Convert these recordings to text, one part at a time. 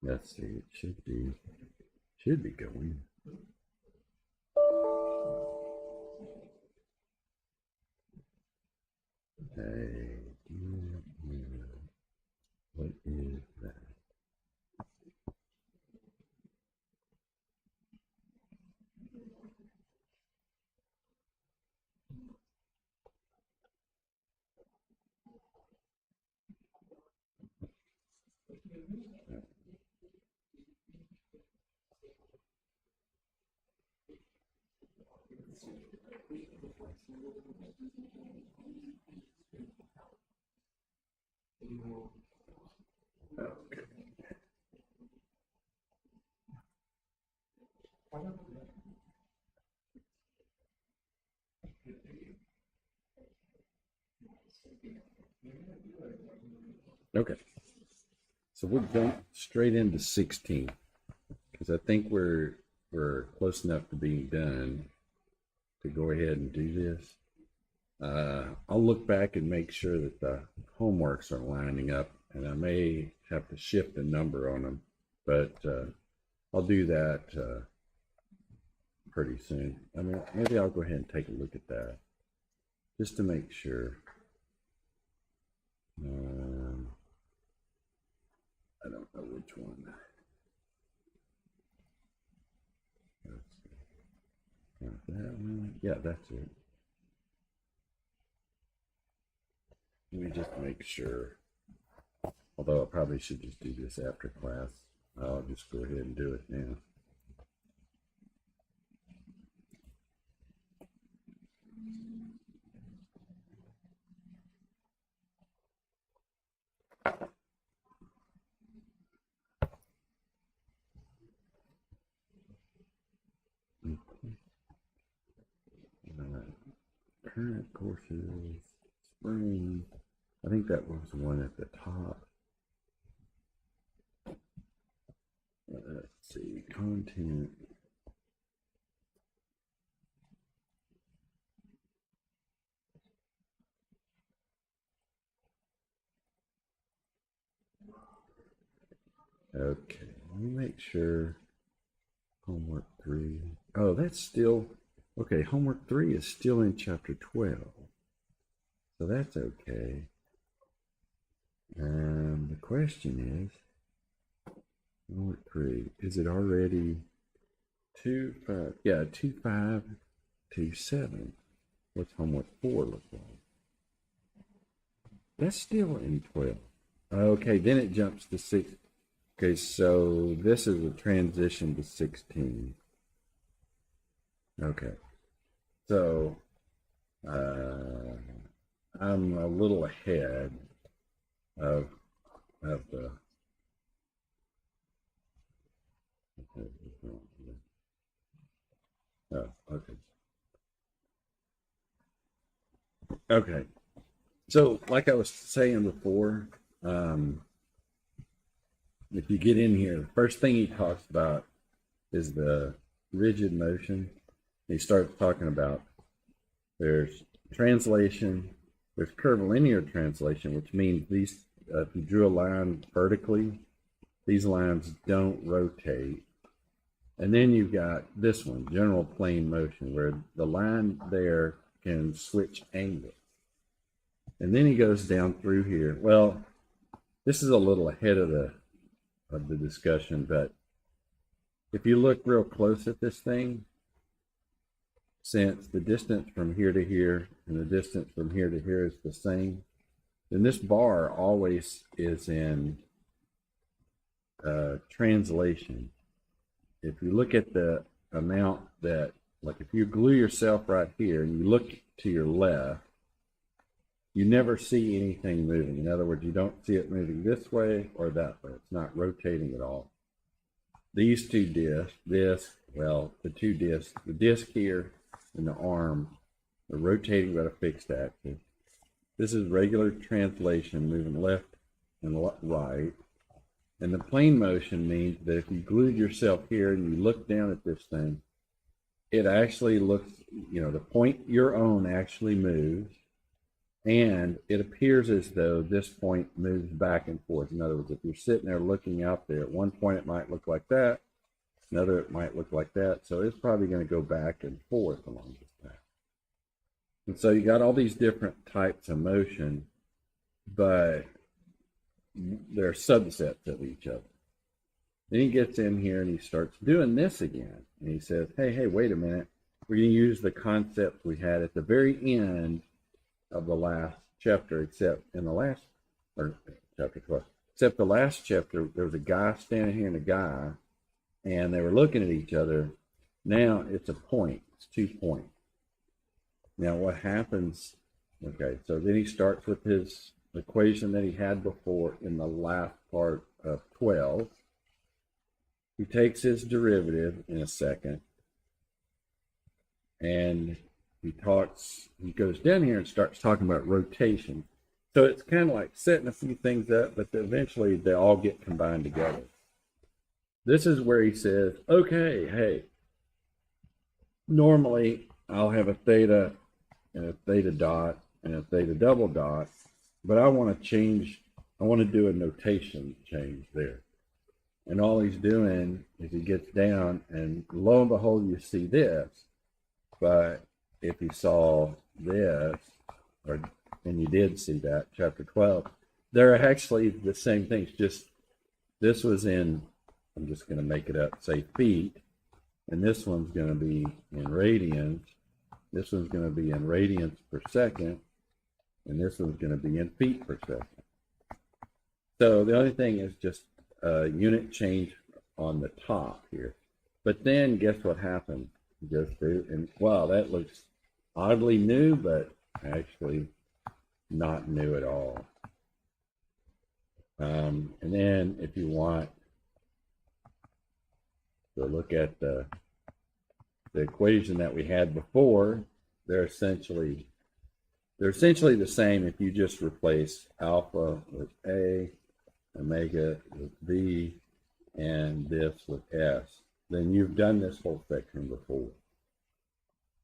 Let's see, it should be going. Hey, what is that? Okay. Okay. So we'll jump straight into 16 because I think we're close enough to being done to go ahead and do this. I'll look back and make sure that the homeworks are lining up, and I may have to shift the number on them, but I'll do that pretty soon. I mean, maybe I'll go ahead and take a look at that just to make sure. I don't know which one. That one. Yeah, that's it. Let me just make sure. Although I probably should just do this after class. I'll just go ahead and do it now. Current courses, spring. I think that was the one at the top. Let's see, content. Okay, let me make sure. Homework 3. Oh, that's still, okay, homework 3 is still in chapter 12. So that's okay. And the question is, homework 3, is it already 2, 5? Yeah, 2, 5, 2, 7. What's homework 4 look like? That's still in 12. Okay, then it jumps to 6. Okay, so this is a transition to 16. Okay, so I'm a little ahead of the. Oh, okay. Okay. So, like I was saying before, if you get in here, the first thing he talks about is the rigid motion. He starts talking about there's translation, there's curvilinear translation, which means these, if you drew a line vertically, these lines don't rotate. And then you've got this one, general plane motion, where the line there can switch angles. And then he goes down through here. Well, this is a little ahead of the discussion, but if you look real close at this thing, since the distance from here to here and the distance from here to here is the same, then this bar always is in translation. If you look at the amount that, like if you glue yourself right here and you look to your left, you never see anything moving. In other words, you don't see it moving this way or that way. It's not rotating at all. These two discs, the two discs, the disc here and the arm are rotating at a fixed axis. This is regular translation, moving left and right. And the plane motion means that if you glued yourself here and you look down at this thing, it actually looks, the point you're on actually moves. And it appears as though this point moves back and forth. In other words, if you're sitting there looking out there, at one point it might look like that, another it might look like that. So it's probably going to go back and forth along this path. And so you got all these different types of motion, but they're subsets of each other. Then he gets in here and he starts doing this again. And he says, hey, wait a minute. We're going to use the concept we had at the very end of the last chapter, except in the last, or chapter 12, except the last chapter, there was a guy standing here and a guy, and they were looking at each other. Now it's a point. It's 2 points. Now what happens, okay, so then he starts with his equation that he had before in the last part of 12. He takes his derivative in a second, and he goes down here and starts talking about rotation. So it's kind of like setting a few things up, but eventually they all get combined together. This is where he says, okay, hey, normally I'll have a theta and a theta dot and a theta double dot, but I want to do a notation change there. And all he's doing is he gets down, and lo and behold, you see this. But if you saw this, and you did see that, chapter 12, they're actually the same things. Just this was in, I'm just going to make it up, say feet, and this one's going to be in radians. This one's going to be in radians per second, and this one's going to be in feet per second. So the only thing is just a unit change on the top here. But then guess what happened? Just do, and wow, that looks oddly new, but actually not new at all. And then if you want to look at the equation that we had before, they're essentially the same if you just replace alpha with A, omega with B, and this with S. Then you've done this whole section before.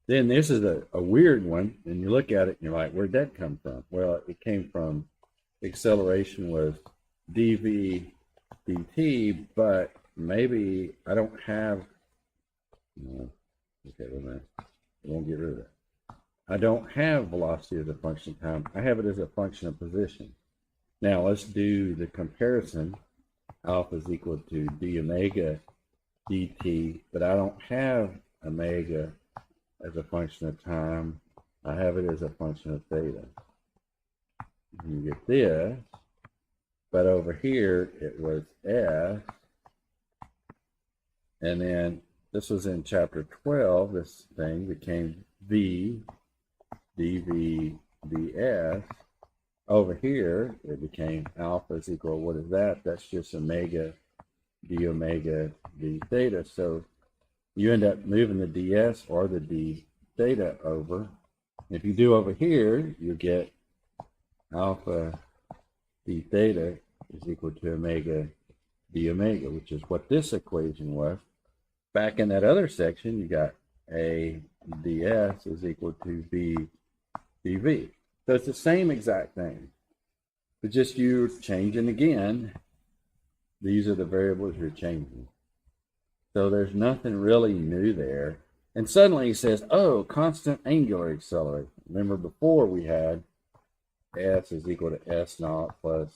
Then this is a weird one, and you look at it and you're like, where'd that come from? Well, it came from acceleration was dv dt, but maybe I don't have, no, okay, wait a minute, I won't get rid of that. I don't have velocity as a function of time. I have it as a function of position. Now let's do the comparison. Alpha is equal to d omega dt, but I don't have omega as a function of time. I have it as a function of theta. You get this, but over here it was S, and then this was in chapter 12. This thing became V dv ds. Over here it became alpha is equal, what is that? That's just omega d omega d theta. So you end up moving the ds or the d theta over. If you do over here, you get alpha d theta is equal to omega d omega, which is what this equation was. Back in that other section, you got a ds is equal to b dv. So it's the same exact thing, but just you're changing again. These are the variables you're changing. So there's nothing really new there. And suddenly he says, oh, constant angular acceleration. Remember before we had S is equal to S naught plus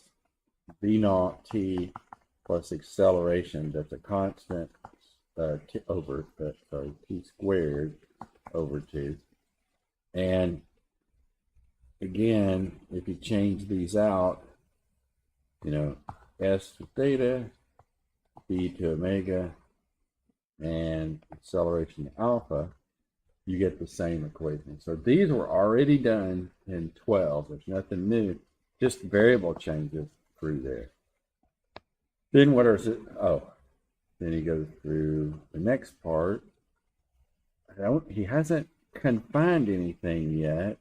V naught T plus acceleration. That's a constant T squared over 2. And again, if you change these out, you know, S to theta, B to omega, and acceleration to alpha, you get the same equation. So these were already done in 12. There's nothing new, just variable changes through there. Then what is it? Oh, then he goes through the next part. He hasn't confined anything yet.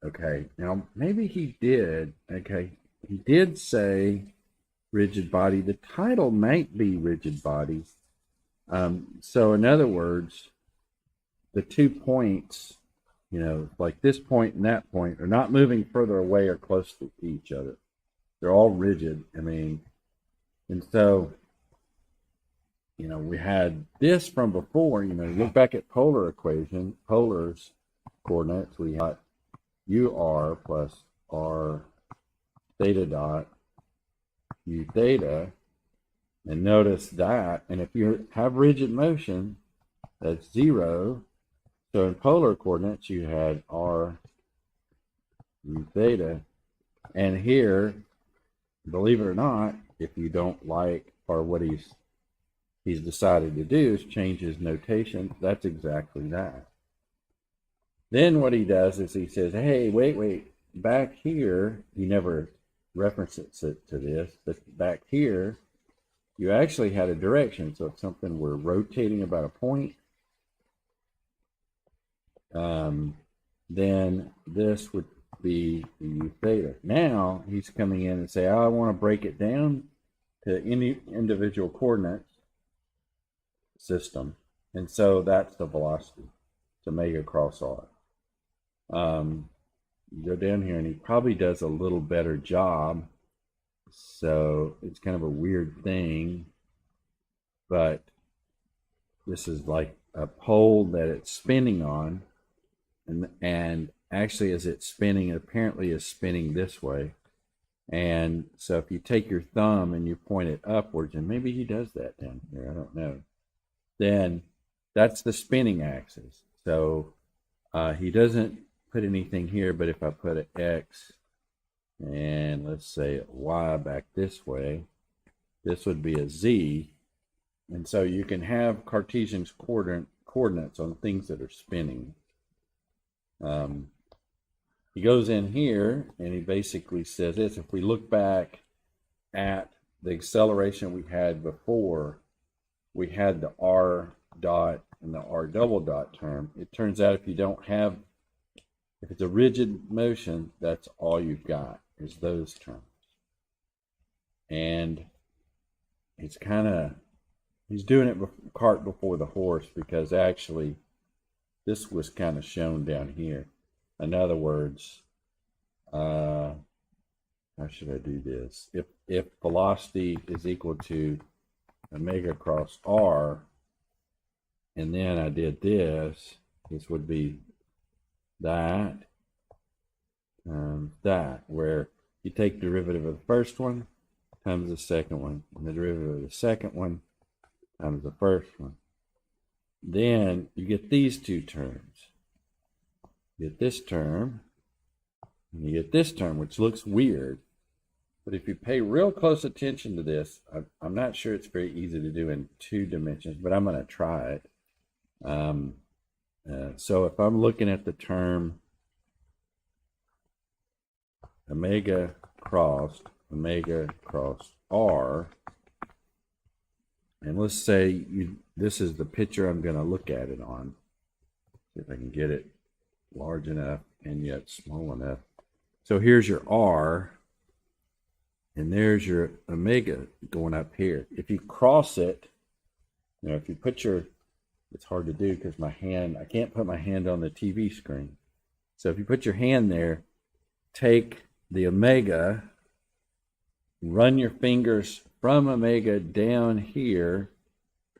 Okay, now maybe he did. Okay, he did say rigid body. The title might be rigid body. So in other words, the 2 points you know, like this point and that point are not moving further away or close to each other. They're all rigid. I mean, and so, you know, we had this from before. You know, look back at polar equation, polar's coordinates. We got UR plus R theta dot U theta. And notice that, and if you have rigid motion, that's 0. So in polar coordinates, you had R U theta. And here, believe it or not, if you don't like, or what he's decided to do is change his notation, that's exactly that. Then what he does is he says, hey, wait, back here, he never references it to this, but back here, you actually had a direction. So if something were rotating about a point, then this would be the U theta. Now he's coming in and say, I want to break it down to any individual coordinates system. And so that's the velocity. It's omega cross R. You go down here and he probably does a little better job. So it's kind of a weird thing, but this is like a pole that it's spinning on, and actually as it's spinning, it apparently is spinning this way. And so if you take your thumb and you point it upwards, and maybe he does that down here, I don't know, then that's the spinning axis. So he doesn't put anything here, but if I put an X and let's say Y back this way, this would be a Z. And so you can have Cartesian coordinates on things that are spinning. He goes in here and he basically says this: if we look back at the acceleration we had before, we had the R dot and the R double dot term. It turns out if it's a rigid motion, that's all you've got is those terms. And it's kind of, he's doing it cart before the horse, because actually this was kind of shown down here. In other words, how should I do this? If velocity is equal to omega cross R, and then I did this, this would be that, where you take derivative of the first one times the second one, and the derivative of the second one times the first one. Then you get these two terms. You get this term, and you get this term, which looks weird. But if you pay real close attention to this, I'm not sure it's very easy to do in 2 dimensions, but I'm going to try it. So if I'm looking at the term omega cross R, and let's say this is the picture I'm going to look at it on. See if I can get it large enough and yet small enough. So here's your R, and there's your omega going up here. If you cross it, you know, if you put your, it's hard to do because I can't put my hand on the TV screen. So if you put your hand there, take the omega, run your fingers from omega down here,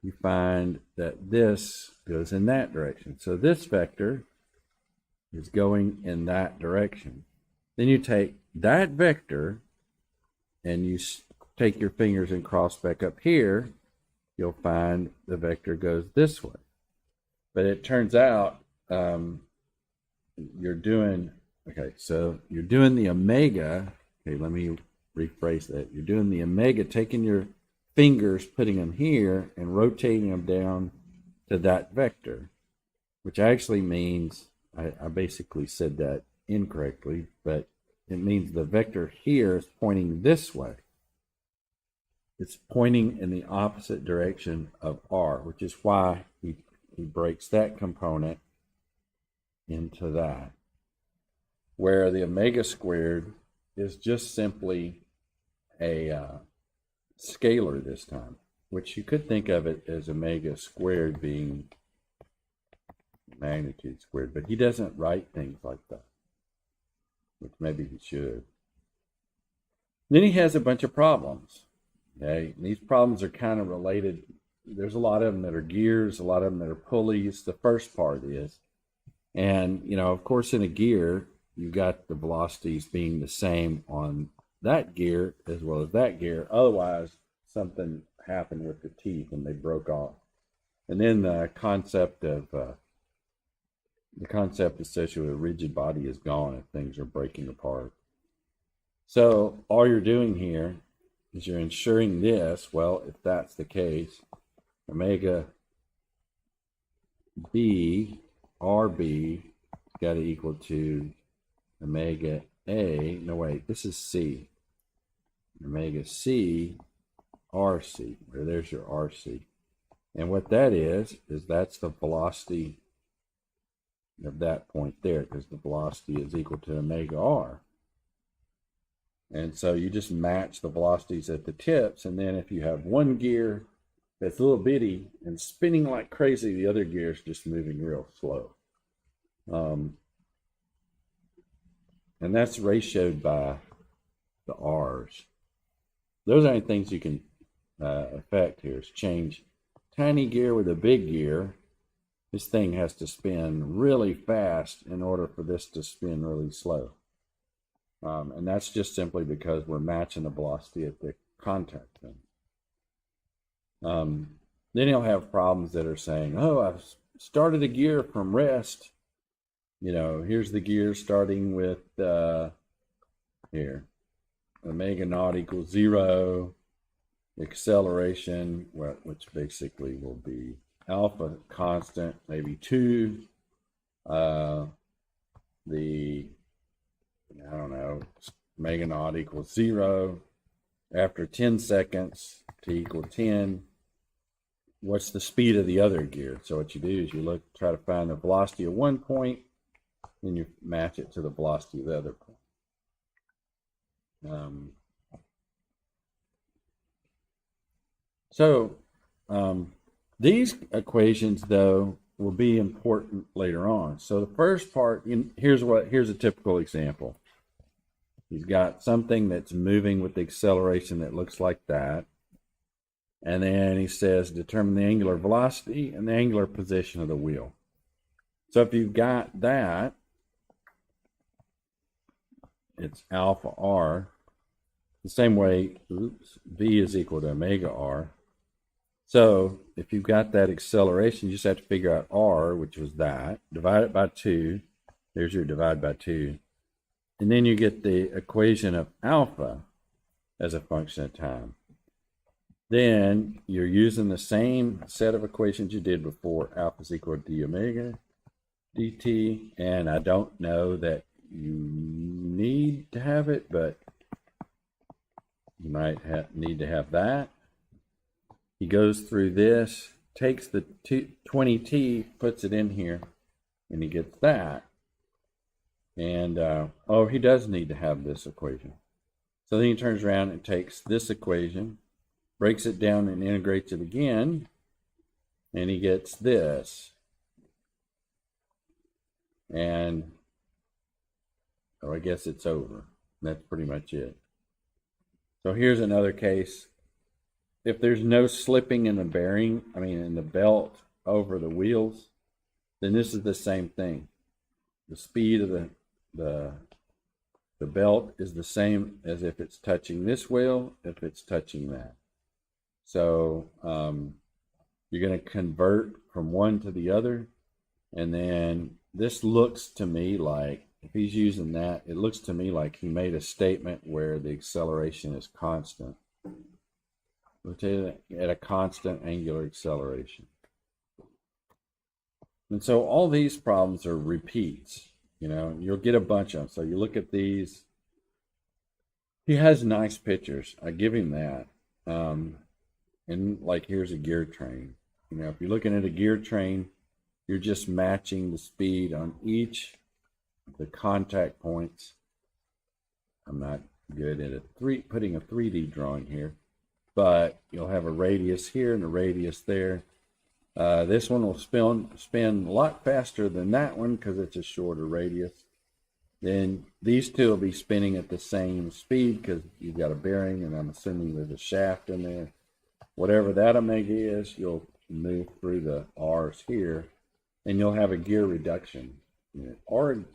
you find that this goes in that direction. So this vector is going in that direction. Then you take that vector and you take your fingers and cross back up here, you'll find the vector goes this way. But it turns out you're doing the omega. Okay, let me rephrase that. You're doing the omega, taking your fingers, putting them here, and rotating them down to that vector, which actually means, I basically said that incorrectly, but it means the vector here is pointing this way. It's pointing in the opposite direction of R, which is why he breaks that component into that, where the omega squared is just simply a scalar this time, which you could think of it as omega squared being magnitude squared, but he doesn't write things like that, which maybe he should. Then he has a bunch of problems. Okay, and these problems are kind of related. There's a lot of them that are gears, a lot of them that are pulleys. The first part is, and of course, in a gear, you've got the velocities being the same on that gear as well as that gear. Otherwise, something happened with the teeth and they broke off. And then the concept associated with a rigid body is gone if things are breaking apart. So all you're doing here is you're ensuring this. Well, if that's the case, omega b RB got to equal to omega A. No, wait, this is C. Omega C RC, or there's your RC. And what that is that's the velocity of that point there, because the velocity is equal to omega R. And so you just match the velocities at the tips, and then if you have one gear that's a little bitty and spinning like crazy, the other gear is just moving real slow. And that's ratioed by the R's. Those are the things you can affect here, is change tiny gear with a big gear. This thing has to spin really fast in order for this to spin really slow. And that's just simply because we're matching the velocity at the contact thing. Then you'll have problems that are saying, oh, I've started a gear from rest. Here's the gear starting with, here, omega naught equals 0, acceleration, which basically will be alpha constant, maybe 2, omega naught equals 0. After 10 seconds to equal 10, what's the speed of the other gear? So what you do is you try to find the velocity of one point, and you match it to the velocity of the other point. These equations, though, will be important later on. So the first part, here's a typical example. He's got something that's moving with the acceleration that looks like that. And then he says, determine the angular velocity and the angular position of the wheel. So if you've got that, it's alpha R. The same way, V is equal to omega R. So if you've got that acceleration, you just have to figure out R, which was that, divide it by 2. There's your divide by 2. And then you get the equation of alpha as a function of time. Then you're using the same set of equations you did before. Alpha is equal to d omega dt. And I don't know that you need to have it, but you might need to have that. He goes through this, takes the 20t, puts it in here, and he gets that. And, he does need to have this equation. So then he turns around and takes this equation, breaks it down and integrates it again, and he gets this. And, I guess it's over. That's pretty much it. So here's another case. If there's no slipping in the bearing, in the belt over the wheels, then this is the same thing. The speed of the belt is the same as if it's touching this wheel, if it's touching that. So you're going to convert from one to the other. And then this looks to me like, if he's using that, it looks to me like he made a statement where the acceleration is constant. We'll tell you that at a constant angular acceleration. And so all these problems are repeats, you'll get a bunch of them. So you look at these. He has nice pictures. I give him that. And like, here's a gear train. If you're looking at a gear train, you're just matching the speed on each of the contact points. I'm not good at putting a 3D drawing here, but you'll have a radius here and a radius there. This one will spin a lot faster than that one because it's a shorter radius. Then these two will be spinning at the same speed because you've got a bearing, and I'm assuming there's a shaft in there. Whatever that omega is, you'll move through the R's here, and you'll have a gear reduction, or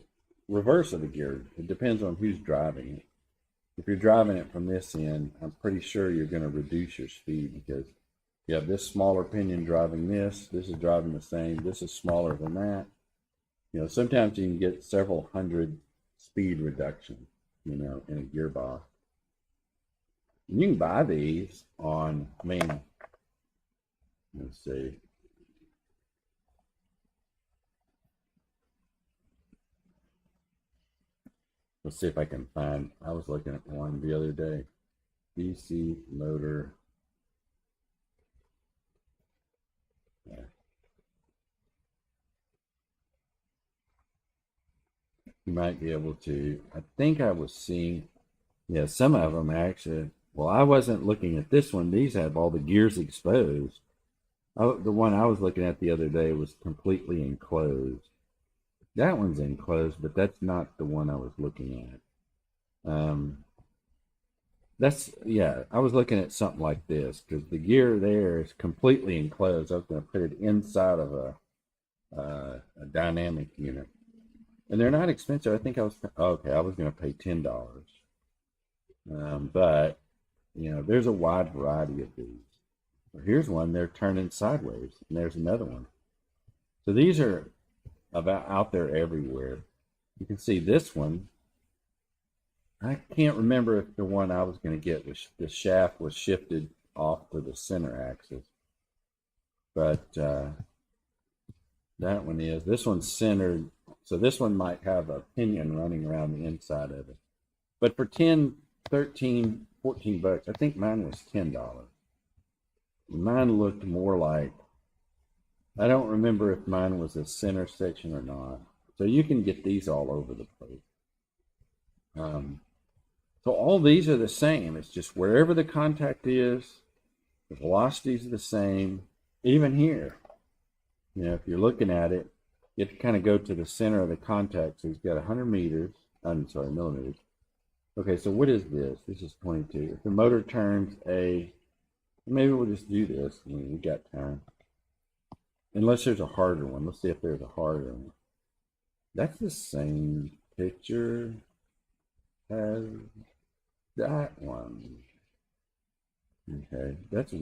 reverse of the gear. It depends on who's driving it. If you're driving it from this end, I'm pretty sure you're going to reduce your speed because you have this smaller pinion driving this. This is driving the same. This is smaller than that. Sometimes you can get several hundred speed reduction, in a gearbox. And you can buy these on, let's see. Let's see if I can find, I was looking at one the other day. DC motor. Yeah. You might be able to, I think I was seeing, some of them actually, well, I wasn't looking at this one. These have all the gears exposed. The one I was looking at the other day was completely enclosed. That one's enclosed, but that's not the one I was looking at. I was looking at something like this because the gear there is completely enclosed. I was going to put it inside of a dynamic unit. And they're not expensive. I think I was going to pay $10. But, there's a wide variety of these. Well, here's one, they're turning sideways, and there's another one. So these are about out there everywhere. You can see this one. I can't remember if the one I was going to get was the shaft was shifted off to the center axis. But that one is. This one's centered. So this one might have a pinion running around the inside of it. But for 10, 13, 14 bucks, I think mine was $10. Mine looked more like, I don't remember if mine was a center section or not. So you can get these all over the place. So all these are the same. It's just wherever the contact is, the velocities are the same. Even here, if you're looking at it, you have to kind of go to the center of the contact. So he's got 100 meters. Millimeters. Okay, so what is this? This is 22. If the motor turns maybe we'll just do this. We got time. Unless there's a harder one. Let's see if there's a harder one. That's the same picture as that one. Okay, that's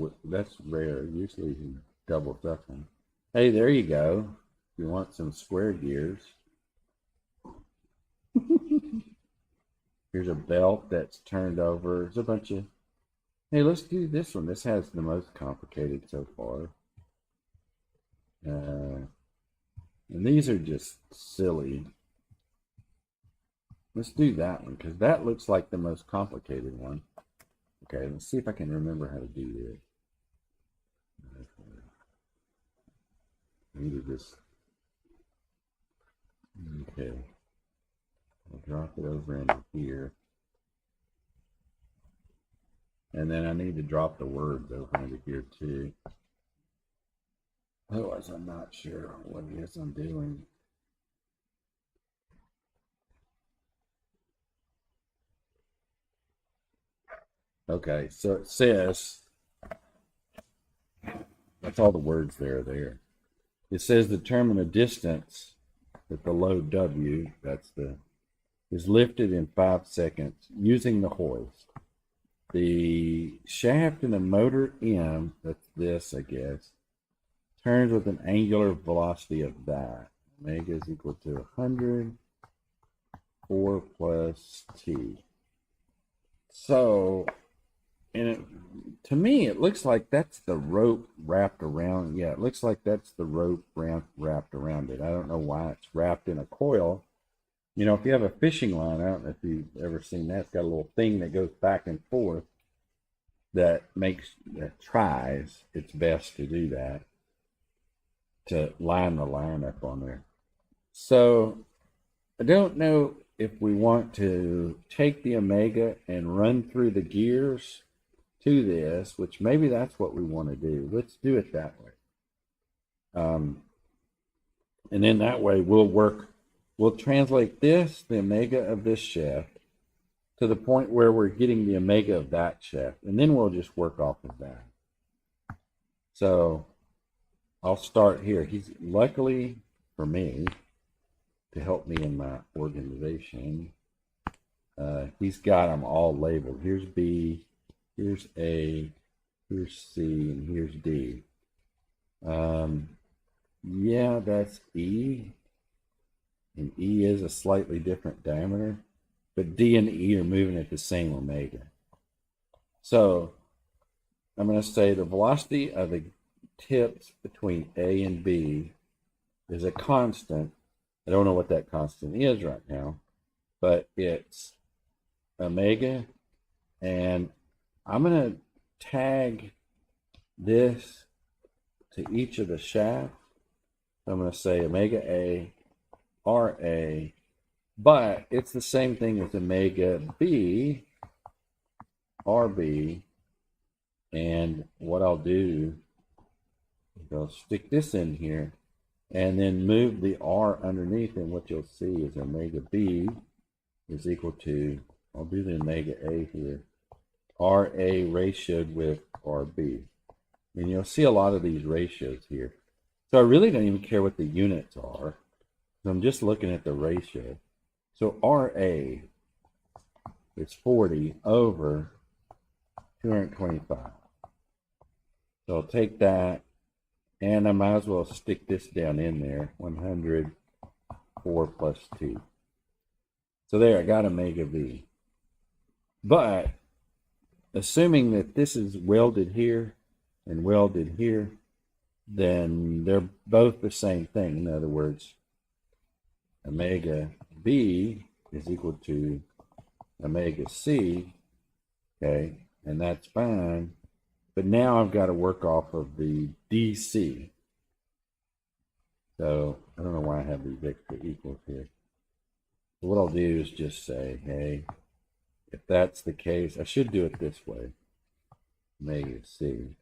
rare. Usually you double stuff them. Hey, there you go. If you want some square gears. Here's a belt that's turned over. There's a bunch of. Hey, let's do this one. This has the most complicated so far. And these are just silly. Let's do that one because that looks like the most complicated one. Okay, let's see if I can remember how to do this. I need to just. Okay. I'll drop it over into here. And then I need to drop the words over into here too. Otherwise, I'm not sure what it is I'm doing. Okay, so it says, that's all the words there. It says determine a distance that the load W, is lifted in 5 seconds using the hoist. The shaft in the motor M, that's this, I guess, turns with an angular velocity of that. Omega is equal to 100, 4 plus T. So, to me, it looks like that's the rope wrapped around. Yeah, it looks like that's the rope wrapped around it. I don't know why it's wrapped in a coil. If you have a fishing line, I don't know if you've ever seen that. It's got a little thing that goes back and forth that tries its best to do that, to line the line up on there. So I don't know if we want to take the Omega and run through the gears to this, which maybe that's what we want to do. Let's do it that way. And then that way we'll translate this, the omega of this shaft, to the point where we're getting the omega of that shaft. And then we'll just work off of that. So I'll start here. He's luckily for me, to help me in my organization, he's got them all labeled. Here's B, here's A, here's C, and here's D. Yeah, that's E. And E is a slightly different diameter, but D and E are moving at the same omega. So I'm going to say the velocity of the tips between A and B is a constant. I don't know what that constant is right now, but it's omega. And I'm going to tag this to each of the shafts. I'm going to say omega A, RA, but it's the same thing as omega B, RB. And what I'll do is I'll stick this in here and then move the R underneath, and what you'll see is omega B is equal to, I'll do the omega A here, RA ratioed with RB. And you'll see a lot of these ratios here. So I really don't even care what the units are. So I'm just looking at the ratio. So RA is 40 over 225. So I'll take that, and I might as well stick this down in there, 104 plus 2. So there, I got omega V. But assuming that this is welded here and welded here, then they're both the same thing. In other words, omega B is equal to omega C, okay, and that's fine. But now I've got to work off of the DC. So I don't know why I have these extra equals here. So what I'll do is just say, hey, if that's the case, I should do it this way, omega C,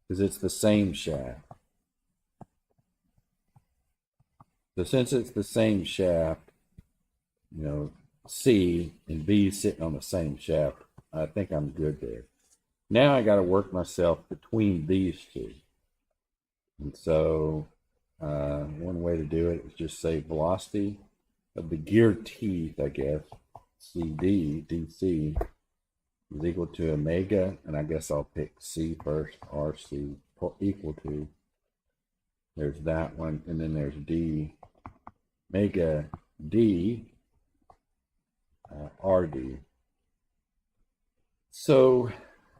because it's the same shaft. So since it's the same shaft, you know, C and B sitting on the same shaft, I think I'm good there. Now I got to work myself between these two. And so one way to do it is just say velocity of the gear teeth, I guess, CD, DC, is equal to omega, and I guess I'll pick C first, RC equal to, there's that one, and then there's D, omega D, RD. So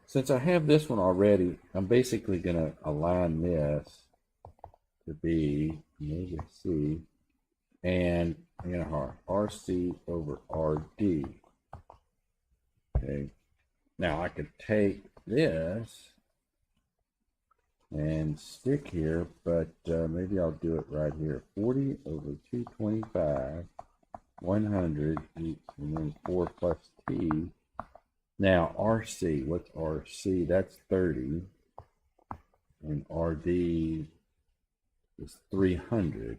since I have this one already, I'm basically going to align this to be omega C, and I'm going to have RC over RD. Okay. Now I could take this and stick here, but maybe I'll do it right here. 40 over 225, 100, and then 4 plus T. Now RC, what's RC? That's 30, and RD is 300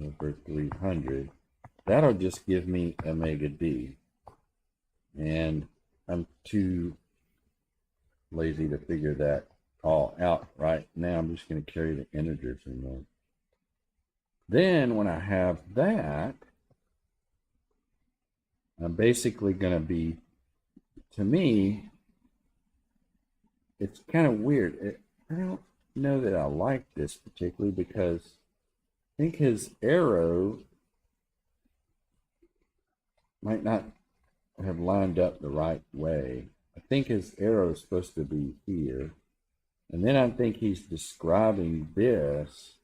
over 300. That'll just give me omega D, and I'm too lazy to figure that all out right now. I'm just going to carry the integers in there. Then when I have that, I'm basically going to be, to me, it's kind of weird. I don't know that I like this particularly, because I think his arrow might not have lined up the right way. I think his arrow is supposed to be here. And then I think he's describing this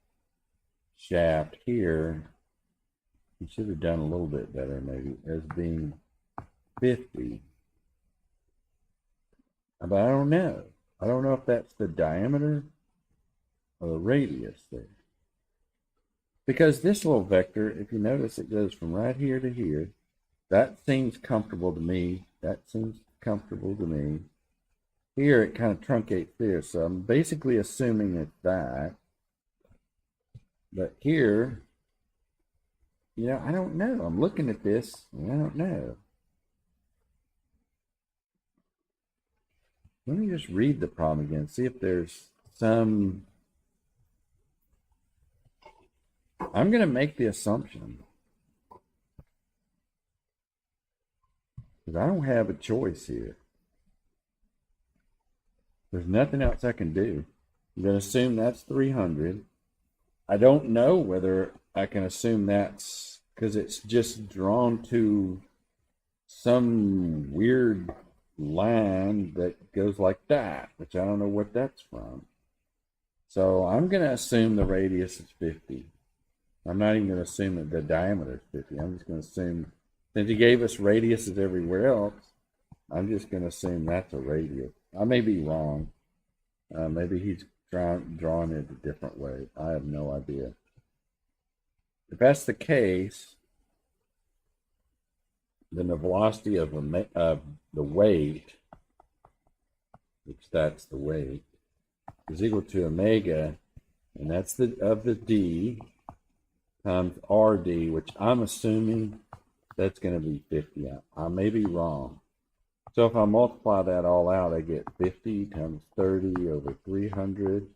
shaft here. He should have done a little bit better maybe, as being 50. But I don't know. I don't know if that's the diameter or the radius there. Because this little vector, if you notice, it goes from right here to here. That seems comfortable to me. That seems comfortable to me. here it kind of truncates there. So I'm basically assuming it's that. But here, I don't know. I'm looking at this and I don't know. Let me just read the problem again, see if there's some. I'm going to make the assumption because I don't have a choice here. There's nothing else I can do. I'm going to assume that's 300. I don't know whether I can assume that's because it's just drawn to some weird line that goes like that, which I don't know what that's from. So I'm going to assume the radius is 50. I'm not even going to assume that the diameter is 50. I'm just going to assume, since he gave us radiuses everywhere else, I'm just going to assume that's a radius. I may be wrong. Maybe he's drawn it a different way. I have no idea. If that's the case, then the velocity of the weight, which that's the weight, is equal to omega, and that's of the d times rd, which I'm assuming that's going to be 50. I may be wrong. So if I multiply that all out, I get 50 times 30 over 300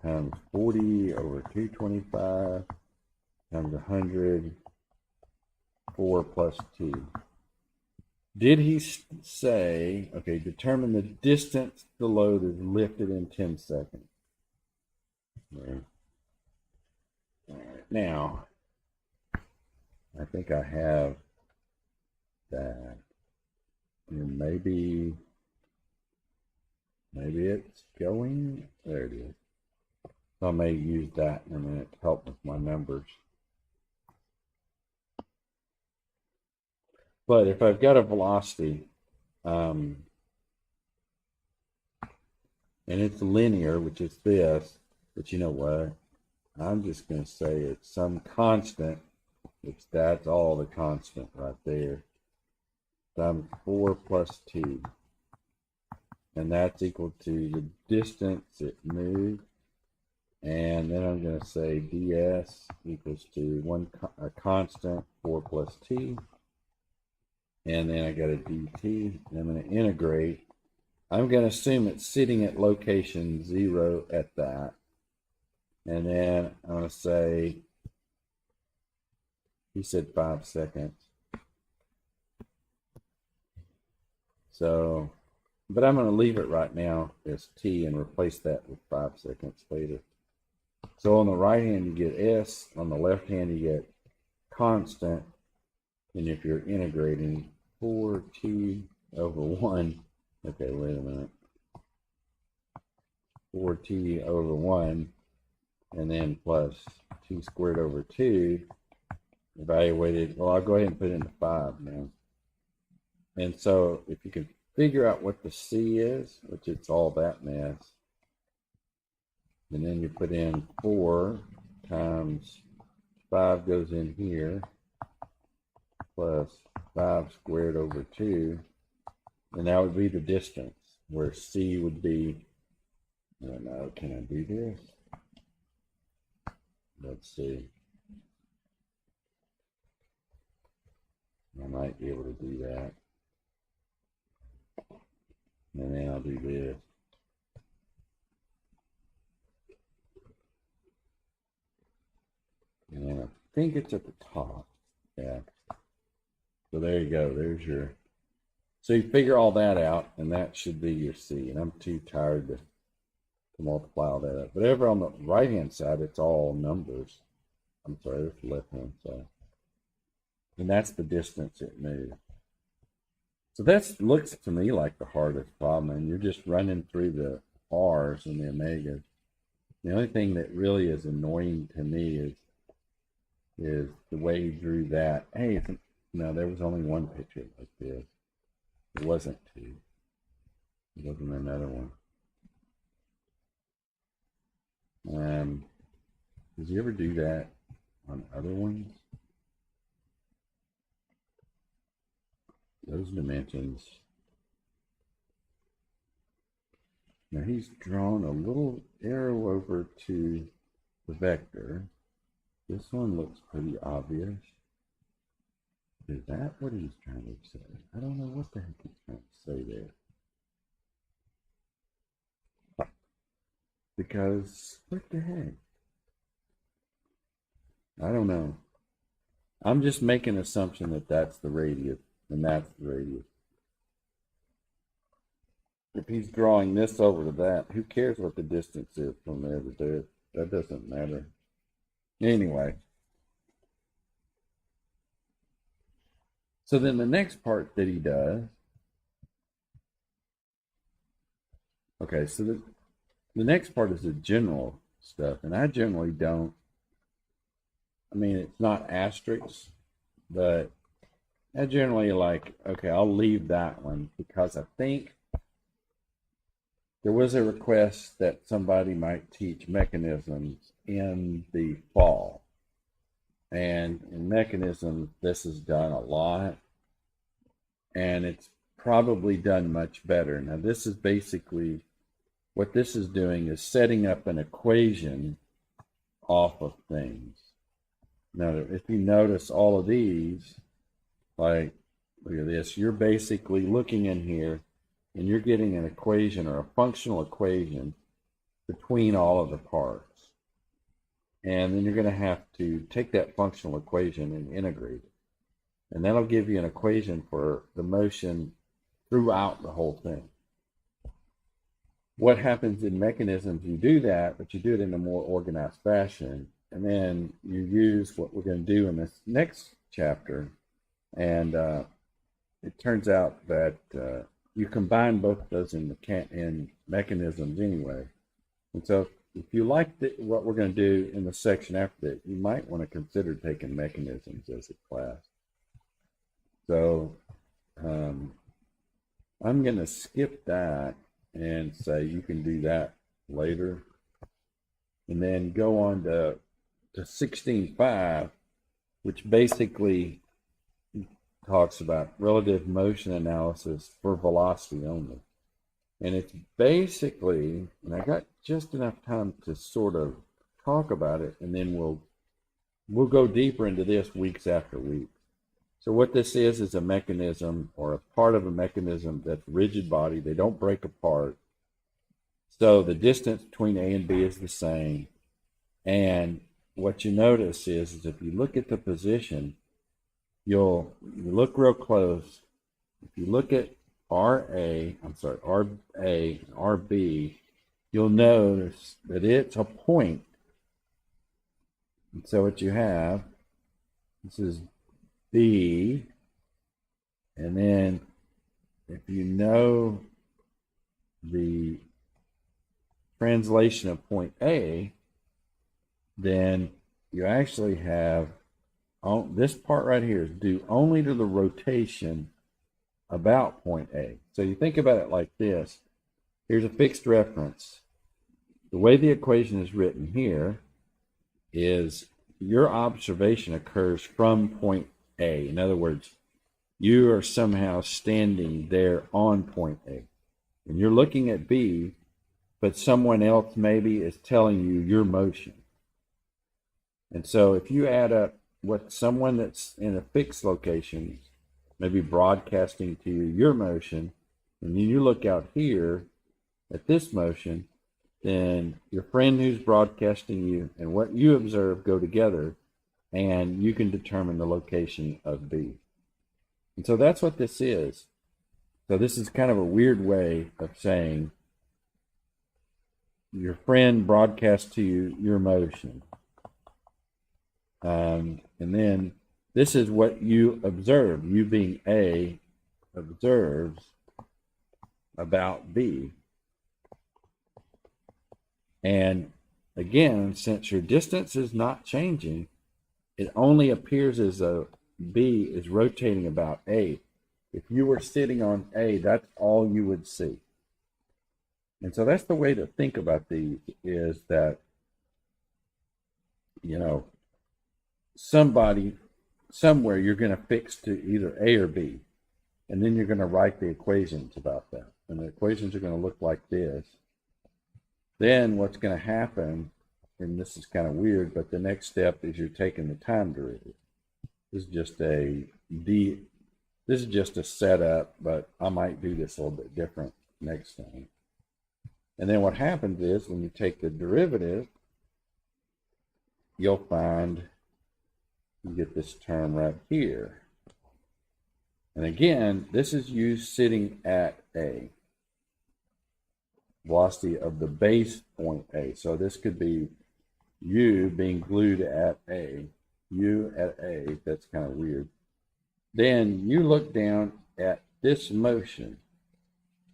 times 40 over 225 times 100, 4 plus 2. Did he say, okay, determine the distance the load is lifted in 10 seconds? All right. Now, I think I have that. And maybe it's going, there it is. So I may use that in a minute to help with my numbers. But if I've got a velocity, and it's linear, which is this, but you know what? I'm just going to say it's some constant, which that's all the constant right there, times 4 plus 2. And that's equal to the distance it moved. And then I'm going to say ds equals to a constant, 4 plus t. And then I got a dt. And I'm going to integrate. I'm going to assume it's sitting at location 0 at that. And then I'm going to say, he said 5 seconds. So, but I'm going to leave it right now as t and replace that with 5 seconds later. So on the right hand you get s, on the left hand you get constant, and if you're integrating 4t over 1, okay, wait a minute, 4t over 1, and then plus t squared over 2, evaluated, well, I'll go ahead and put it into 5 now. And so if you can figure out what the c is, which it's all that mess, and then you put in 4 times 5 goes in here, plus 5 squared over 2, and that would be the distance, where c would be, I don't know, can I do this? Let's see. I might be able to do that. And then I'll do this. And then I think it's at the top. Yeah. So there you go. There's your. So you figure all that out, and that should be your C. And I'm too tired to multiply all that up. But over on the right-hand side, it's all numbers. I'm sorry, that's the left-hand side. And that's the distance it moved. So that looks to me like the hardest problem, and you're just running through the R's and the omegas. The only thing that really is annoying to me is the way he drew that. Hey, no, there was only one picture like this. It wasn't two. It wasn't another one. Did you ever do that on other ones? Those dimensions. Now he's drawn a little arrow over to the vector. This one looks pretty obvious. Is that what he's trying to say? I don't know what the heck he's trying to say there. Because, what the heck? I don't know. I'm just making an assumption that that's the radius, and that's the radius. If he's drawing this over to that, who cares what the distance is from there to there? That doesn't matter. Anyway. So then the next part that he does. Okay, so the next part is the general stuff, and I generally don't. I mean, it's not asterisks, but I generally like, okay, I'll leave that one because I think there was a request that somebody might teach mechanisms in the fall. And in mechanisms, this is done a lot, and it's probably done much better. Now, this is basically, what this is doing is setting up an equation off of things. Now, if you notice all of these, like, look at this, you're basically looking in here, and you're getting an equation or a functional equation between all of the parts. And then you're going to have to take that functional equation and integrate it. And that'll give you an equation for the motion throughout the whole thing. What happens in mechanisms, you do that, but you do it in a more organized fashion. And then you use what we're going to do in this next chapter. And it turns out that you combine both of those in mechanisms anyway. And so if you like what we're going to do in the section after that, you might want to consider taking mechanisms as a class. So I'm going to skip that and say you can do that later. And then go on to 16.5, which basically talks about relative motion analysis for velocity only. And it's basically, and I got just enough time to sort of talk about it, and then we'll go deeper into this weeks after week. So what this is a mechanism or a part of a mechanism that's rigid body. They don't break apart. So the distance between A and B is the same. And what you notice is if you look at the position, you look real close. If you look at RA and RB, you'll notice that it's a point. And so what you have, this is B, and then if you know the translation of point A, then you actually have this part right here is due only to the rotation about point A. So you think about it like this. Here's a fixed reference. The way the equation is written here is your observation occurs from point A. In other words, you are somehow standing there on point A. And you're looking at B, but someone else maybe is telling you your motion. And so if you add up what someone that's in a fixed location maybe broadcasting to you your motion, and then you look out here at this motion, then your friend who's broadcasting you and what you observe go together, and you can determine the location of B. And so that's what this is. So this is kind of a weird way of saying your friend broadcasts to you your motion. And then this is what you observe. You being A observes about B. And again, since your distance is not changing, it only appears as though B is rotating about A. If you were sitting on A, that's all you would see. And so that's the way to think about these, is that, you know, somebody, somewhere you're going to fix to either A or B. And then you're going to write the equations about that. And the equations are going to look like this. Then what's going to happen, and this is kind of weird, but the next step is you're taking the time derivative. This is just a setup, but I might do this a little bit different next time. And then what happens is when you take the derivative, you'll find you get this term right here. And again, this is you sitting at A, velocity of the base point A. So this could be U being glued at A, U at A. That's kind of weird. Then you look down at this motion.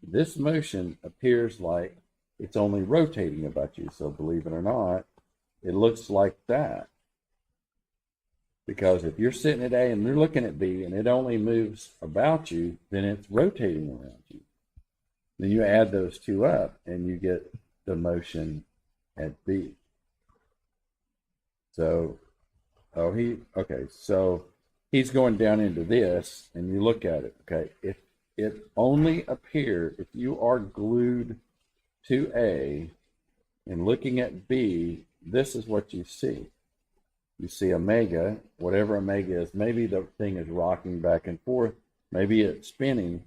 This motion appears like it's only rotating about you. So believe it or not, it looks like that. Because if you're sitting at A and you're looking at B and it only moves about you, then it's rotating around you. Then you add those two up and you get the motion at B. So, so he's going down into this and you look at it, okay? If it only appears, if you are glued to A and looking at B, this is what you see. You see omega, whatever omega is. Maybe the thing is rocking back and forth. Maybe it's spinning,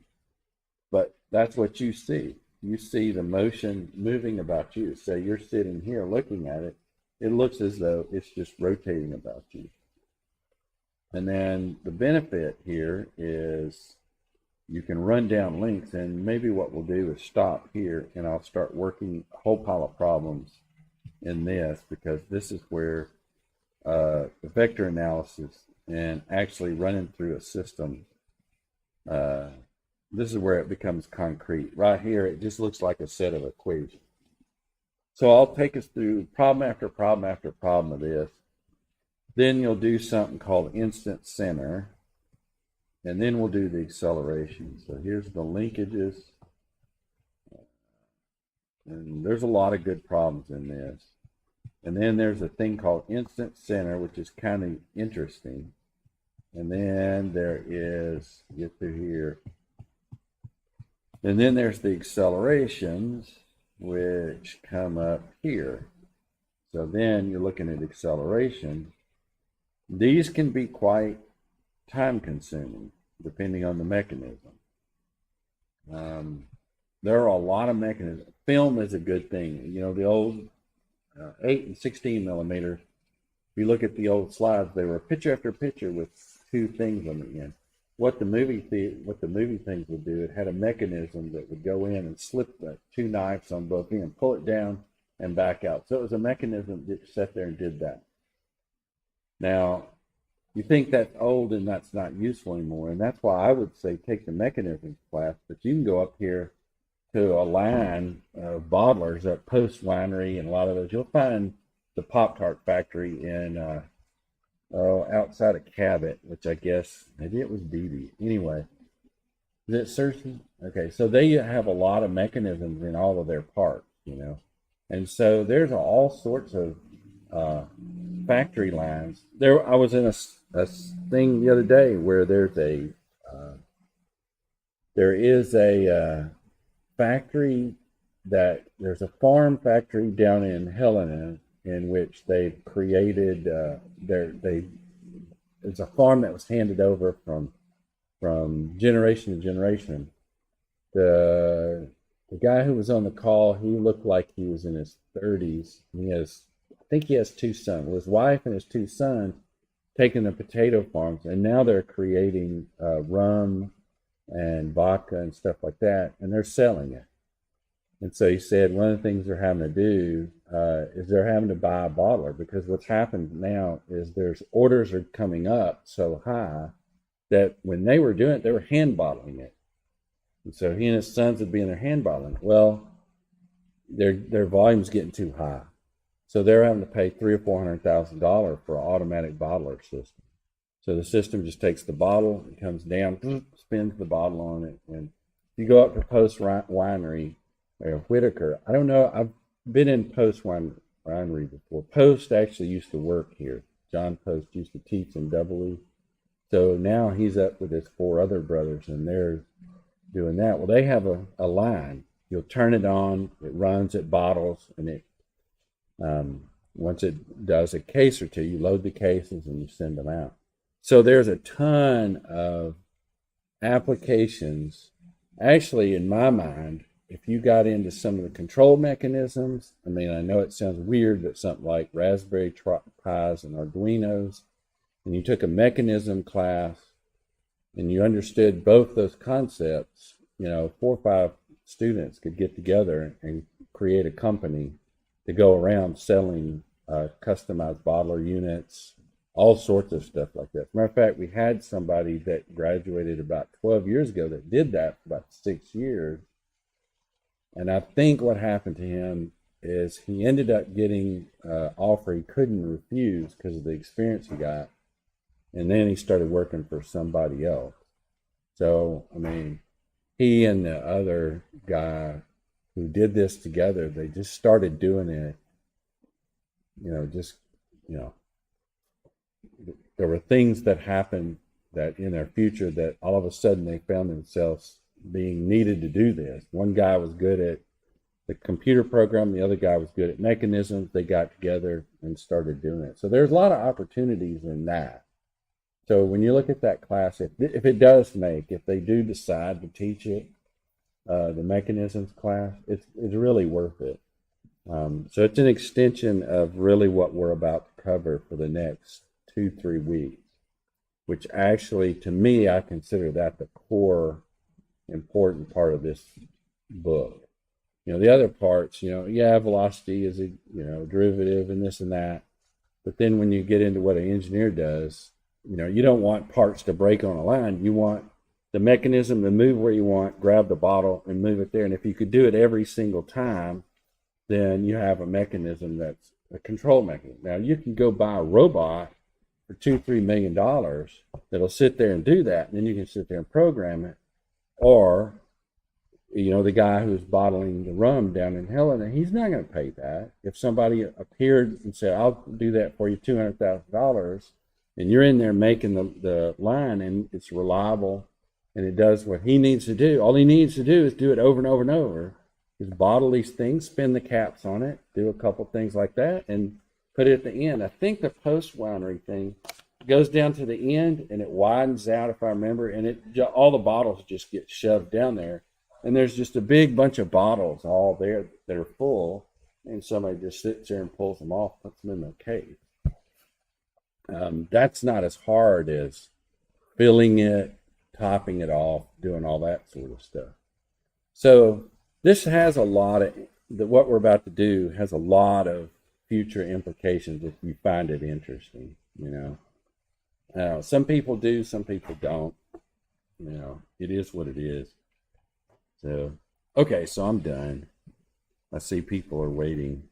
but that's what you see. You see the motion moving about you. So you're sitting here looking at it. It looks as though it's just rotating about you. And then the benefit here is you can run down links, and maybe what we'll do is stop here and I'll start working a whole pile of problems in this, because this is where the vector analysis and actually running through a system, this is where it becomes concrete. Right here, it just looks like a set of equations. So I'll take us through problem after problem after problem of this. Then you'll do something called instant center, and then we'll do the acceleration. So here's the linkages, and there's a lot of good problems in this. And then there's a thing called instant center, which is kind of interesting. And then there is, get through here. And then there's the accelerations, which come up here. So then you're looking at acceleration. These can be quite time consuming, depending on the mechanism. There are a lot of mechanisms. Film is a good thing. You know, the old 8 and 16 millimeter, if you look at the old slides, they were picture after picture with two things on the end. What the movie things would do, it had a mechanism that would go in and slip the two knives on both ends, pull it down and back out. So it was a mechanism that sat there and did that. Now, you think that's old and that's not useful anymore, and that's why I would say take the mechanisms class, but you can go up here to a line of bottlers at Post Winery and a lot of those. You'll find the Pop-Tart factory in outside of Cabot, which I guess maybe it was Beebe. Anyway, is it Cersei? Okay, so they have a lot of mechanisms in all of their parts, you know, and so there's all sorts of factory lines. I was in a thing the other day where there is a factory there's a farm factory down in Helena in which they've created it's a farm that was handed over from generation to generation. The guy who was on the call, he looked like he was in his 30s. I think he has two sons. Well, his wife and his two sons taking the potato farms, and now they're creating rum and vodka and stuff like that, and they're selling it. And so he said one of the things they're having to do is they're having to buy a bottler, because what's happened now is there's orders are coming up so high that when they were doing it, they were hand bottling it. And so he and his sons would be in their hand bottling. Well, their volume's getting too high, so they're having to pay $300,000 or $400,000 for an automatic bottler system. So the system just takes the bottle, it comes down, spins the bottle on it. And if you go up to Post Winery or Whitaker, I don't know, I've been in Post Winery before. Post actually used to work here. John Post used to teach in Double E. So now he's up with his four other brothers, and they're doing that. Well, they have a line, you'll turn it on, it runs, it bottles, and it once it does a case or two, you load the cases and you send them out. So there's a ton of applications. Actually, in my mind, if you got into some of the control mechanisms, I mean, I know it sounds weird, but something like Raspberry Pis and Arduinos, and you took a mechanism class and you understood both those concepts, 4 or 5 students could get together and create a company to go around selling customized bottler units, all sorts of stuff like that. As a matter of fact, we had somebody that graduated about 12 years ago that did that for about 6 years. And I think what happened to him is he ended up getting an offer he couldn't refuse because of the experience he got. And then he started working for somebody else. So, I mean, he and the other guy who did this together, they just started doing it, there were things that happened that in their future that all of a sudden they found themselves being needed to do this. One guy was good at the computer program, the other guy was good at mechanisms. They got together and started doing it. So there's a lot of opportunities in that. So when you look at that class, if they do decide to teach it, the mechanisms class, it's really worth it. So it's an extension of really what we're about to cover for the next 2-3 weeks, which actually, to me, I consider that the core important part of this book. The other parts, velocity is a derivative and this and that, but then when you get into what an engineer does, you don't want parts to break on a line. You want the mechanism to move where you want, grab the bottle and move it there. And if you could do it every single time, then you have a mechanism that's a control mechanism. Now, you can go buy a robot for $2-3 million that'll sit there and do that, and then you can sit there and program it. Or, the guy who's bottling the rum down in Helena, he's not going to pay that. If somebody appeared and said, I'll do that for you, $200,000, and you're in there making the line and it's reliable and it does what he needs to do, all he needs to do is do it over and over and over. Just bottle these things, spin the caps on it, do a couple things like that, and put it at the end. I think the post-winery thing goes down to the end and it widens out, if I remember, and all the bottles just get shoved down there. And there's just a big bunch of bottles all there that are full, and somebody just sits there and pulls them off, puts them in their case. That's not as hard as filling it, topping it off, doing all that sort of stuff. So this has a lot of, what we're about to do has a lot of future implications if you find it interesting, some people do, some people don't. It is what it is. So, okay, so I'm done. I see people are waiting.